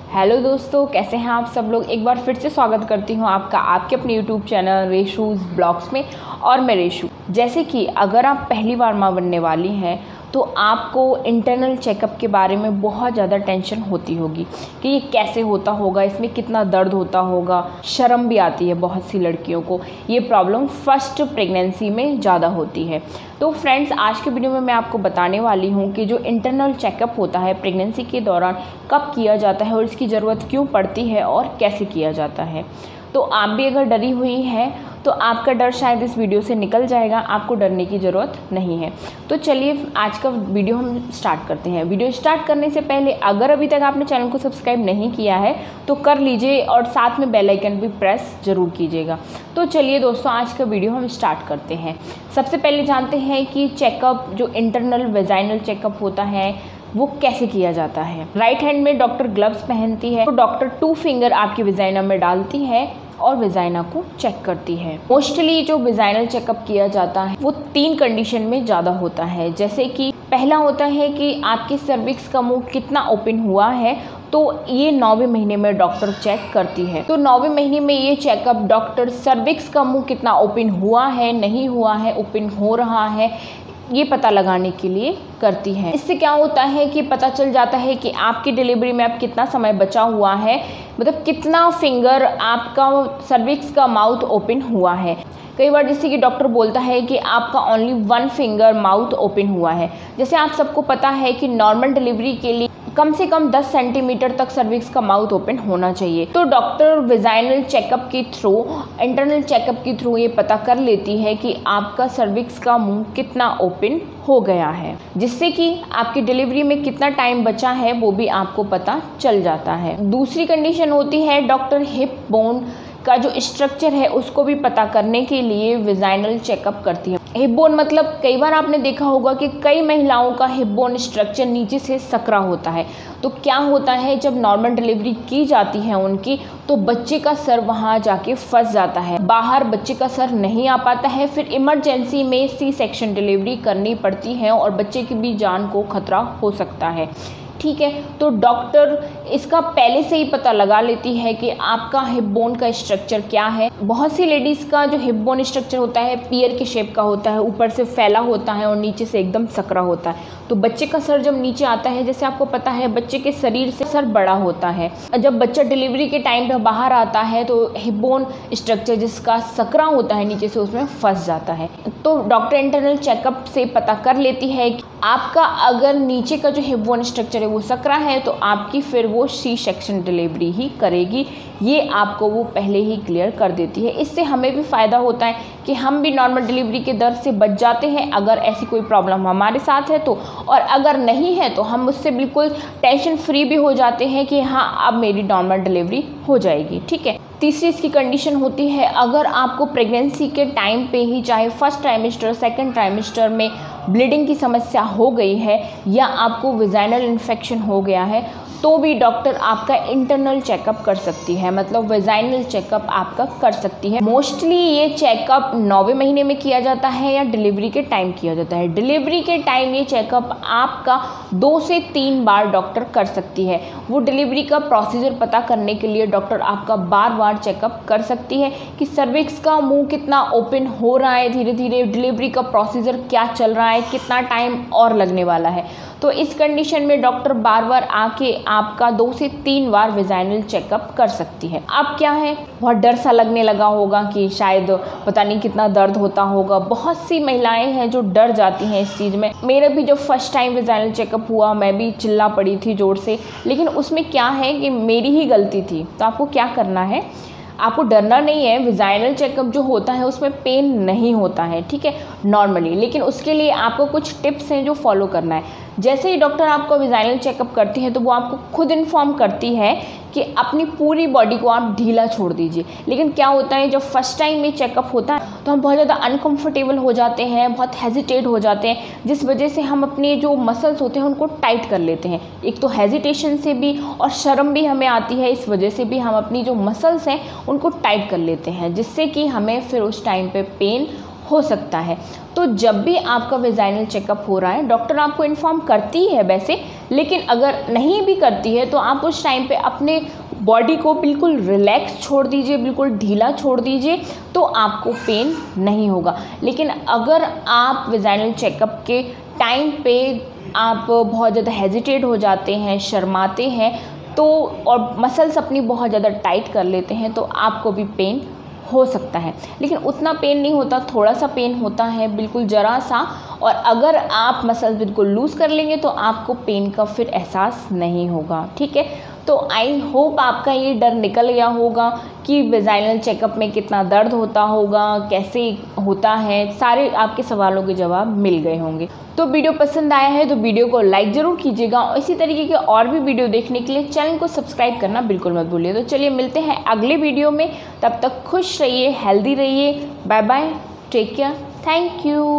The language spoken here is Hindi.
हेलो दोस्तों, कैसे हैं आप सब लोग। एक बार फिर से स्वागत करती हूं आपका आपके अपने यूट्यूब चैनल रेशूज़ ब्लॉग्स में। और मैं रेशू। जैसे कि अगर आप पहली बार माँ बनने वाली हैं तो आपको इंटरनल चेकअप के बारे में बहुत ज़्यादा टेंशन होती होगी कि ये कैसे होता होगा, इसमें कितना दर्द होता होगा। शर्म भी आती है बहुत सी लड़कियों को। ये प्रॉब्लम फर्स्ट प्रेगनेंसी में ज़्यादा होती है। तो फ्रेंड्स, आज के वीडियो में मैं आपको बताने वाली हूँ कि जो इंटरनल चेकअप होता है प्रेगनेंसी के दौरान कब किया जाता है और इसकी ज़रूरत क्यों पड़ती है और कैसे किया जाता है। तो आप भी अगर डरी हुई हैं तो आपका डर शायद इस वीडियो से निकल जाएगा, आपको डरने की ज़रूरत नहीं है। तो चलिए आज का वीडियो हम स्टार्ट करते हैं। वीडियो स्टार्ट करने से पहले अगर अभी तक आपने चैनल को सब्सक्राइब नहीं किया है तो कर लीजिए और साथ में बेल आइकन भी प्रेस ज़रूर कीजिएगा। तो चलिए दोस्तों, आज का वीडियो हम स्टार्ट करते हैं। सबसे पहले जानते हैं कि चेकअप जो इंटरनल वेजाइनल चेकअप होता है वो कैसे किया जाता है। राइट हैंड में डॉक्टर ग्लव्स पहनती है तो डॉक्टर 2 फिंगर आपकी वेजाइना में डालती है और वेजाइना को चेक करती है। मोस्टली जो वेजाइनल चेकअप किया जाता है वो 3 कंडीशन में ज़्यादा होता है। जैसे कि पहला होता है कि आपके सर्विक्स का मुंह कितना ओपन हुआ है, तो ये 9वें महीने में डॉक्टर चेक करती है। तो 9वें महीने में ये चेकअप डॉक्टर सर्विक्स का मुंह कितना ओपन हुआ है, नहीं हुआ है, ओपन हो रहा है, ये पता लगाने के लिए करती है। इससे क्या होता है कि पता चल जाता है कि आपकी डिलीवरी में अब कितना समय बचा हुआ है, मतलब कितना फिंगर आपका सर्विक्स का माउथ ओपन हुआ है। कई बार जैसे कि डॉक्टर बोलता है कि आपका ओनली 1 फिंगर माउथ ओपन हुआ है। जैसे आप सबको पता है कि नॉर्मल डिलीवरी के लिए कम से कम 10 सेंटीमीटर तक सर्विक्स का माउथ ओपन होना चाहिए। तो डॉक्टर वेजाइनल चेकअप के थ्रू, इंटरनल चेकअप के थ्रू ये पता कर लेती है कि आपका सर्विक्स का मुंह कितना ओपन हो गया है, जिससे कि आपकी डिलीवरी में कितना टाइम बचा है वो भी आपको पता चल जाता है। दूसरी कंडीशन होती है डॉक्टर हिप बोन का जो स्ट्रक्चर है उसको भी पता करने के लिए वेजाइनल चेकअप करती है। हिप बोन मतलब कई बार आपने देखा होगा कि कई महिलाओं का हिप बोन स्ट्रक्चर नीचे से सकरा होता है। तो क्या होता है, जब नॉर्मल डिलीवरी की जाती है उनकी तो बच्चे का सर वहाँ जाके फंस जाता है, बाहर बच्चे का सर नहीं आ पाता है। फिर इमरजेंसी में सी सेक्शन डिलीवरी करनी पड़ती है और बच्चे की भी जान को खतरा हो सकता है। ठीक है, तो डॉक्टर इसका पहले से ही पता लगा लेती है कि आपका हिप बोन का स्ट्रक्चर क्या है। बहुत सी लेडीज़ का जो हिप बोन स्ट्रक्चर होता है पियर के शेप का होता है, ऊपर से फैला होता है और नीचे से एकदम सकरा होता है। तो बच्चे का सर जब नीचे आता है, जैसे आपको पता है बच्चे के शरीर से सर बड़ा होता है, जब बच्चा डिलीवरी के टाइम पे बाहर आता है तो हिप बोन स्ट्रक्चर जिसका सकरा होता है नीचे से उसमें फंस जाता है। तो डॉक्टर इंटरनल चेकअप से पता कर लेती है कि आपका अगर नीचे का जो हिप बोन स्ट्रक्चर है वो सकरा है तो आपकी फिर वो सी सेक्शन डिलीवरी ही करेगी। ये आपको वो पहले ही क्लियर कर देती है। इससे हमें भी फ़ायदा होता है कि हम भी नॉर्मल डिलीवरी के दर से बच जाते हैं अगर ऐसी कोई प्रॉब्लम हमारे साथ है तो, और अगर नहीं है तो हम उससे बिल्कुल टेंशन फ्री भी हो जाते हैं कि हाँ अब मेरी नॉर्मल डिलीवरी हो जाएगी। ठीक है। तीसरी इसकी कंडीशन होती है अगर आपको प्रेगनेंसी के टाइम पे ही, चाहे फर्स्ट ट्राइमेस्टर सेकंड ट्राइमेस्टर में ब्लीडिंग की समस्या हो गई है या आपको वेजाइनल इन्फेक्शन हो गया है तो भी डॉक्टर आपका इंटरनल चेकअप कर सकती है, मतलब वेजाइनल चेकअप आपका कर सकती है। मोस्टली ये चेकअप 9वें महीने में किया जाता है या डिलीवरी के टाइम किया जाता है। डिलीवरी के टाइम ये चेकअप आपका 2 से 3 बार डॉक्टर कर सकती है। वो डिलीवरी का प्रोसीजर पता करने के लिए डॉक्टर आपका बार बार चेकअप कर सकती है कि सर्विक्स का मुंह कितना ओपन हो रहा है, धीरे धीरे डिलीवरी का प्रोसीजर क्या चल रहा है, कितना टाइम और लगने वाला है। तो इस कंडीशन में डॉक्टर बार बार आके आपका 2 से 3 बार वेजाइनल चेकअप कर सकती है। अब क्या है, बहुत डर सा लगने लगा होगा कि शायद पता नहीं कितना दर्द होता होगा। बहुत सी महिलाएं हैं जो डर जाती हैं इस चीज़ में। मेरा भी जब फर्स्ट टाइम वेजाइनल चेकअप हुआ मैं भी चिल्ला पड़ी थी ज़ोर से, लेकिन उसमें क्या है कि मेरी ही गलती थी। तो आपको क्या करना है, आपको डरना नहीं है। वेजाइनल चेकअप जो होता है उसमें पेन नहीं होता है, ठीक है, नॉर्मली। लेकिन उसके लिए आपको कुछ टिप्स हैं जो फॉलो करना है। जैसे ही डॉक्टर आपको वेजाइनल चेकअप करती है तो वो आपको खुद इन्फॉर्म करती है कि अपनी पूरी बॉडी को आप ढीला छोड़ दीजिए। लेकिन क्या होता है, जब फर्स्ट टाइम ये चेकअप होता है तो हम बहुत ज़्यादा अनकंफर्टेबल हो जाते हैं, बहुत हेजिटेट हो जाते हैं, जिस वजह से हम अपने जो मसल्स होते हैं उनको टाइट कर लेते हैं। एक तो हेजिटेशन से भी और शर्म भी हमें आती है, इस वजह से भी हम अपनी जो मसल्स हैं उनको टाइट कर लेते हैं, जिससे कि हमें फिर उस टाइम पे पेन हो सकता है। तो जब भी आपका वेजाइनल चेकअप हो रहा है, डॉक्टर आपको इन्फॉर्म करती है वैसे, लेकिन अगर नहीं भी करती है तो आप उस टाइम पे अपने बॉडी को बिल्कुल रिलैक्स छोड़ दीजिए, बिल्कुल ढीला छोड़ दीजिए, तो आपको पेन नहीं होगा। लेकिन अगर आप वेजाइनल चेकअप के टाइम पे आप बहुत ज़्यादा हेजिटेट हो जाते हैं, शर्माते हैं, तो और मसल्स अपनी बहुत ज़्यादा टाइट कर लेते हैं, तो आपको भी पेन हो सकता है। लेकिन उतना पेन नहीं होता, थोड़ा सा पेन होता है, बिल्कुल ज़रा सा। और अगर आप मसल्स बिल्कुल लूज़ कर लेंगे तो आपको पेन का फिर एहसास नहीं होगा, ठीक है। तो आई होप आपका ये डर निकल गया होगा कि वेजाइनल चेकअप में कितना दर्द होता होगा, कैसे होता है, सारे आपके सवालों के जवाब मिल गए होंगे। तो वीडियो पसंद आया है तो वीडियो को लाइक ज़रूर कीजिएगा, और इसी तरीके के और भी वीडियो देखने के लिए चैनल को सब्सक्राइब करना बिल्कुल मत भूलिए। तो चलिए मिलते हैं अगले वीडियो में, तब तक खुश रहिए, हेल्दी रहिए। Bye bye, take care, thank you.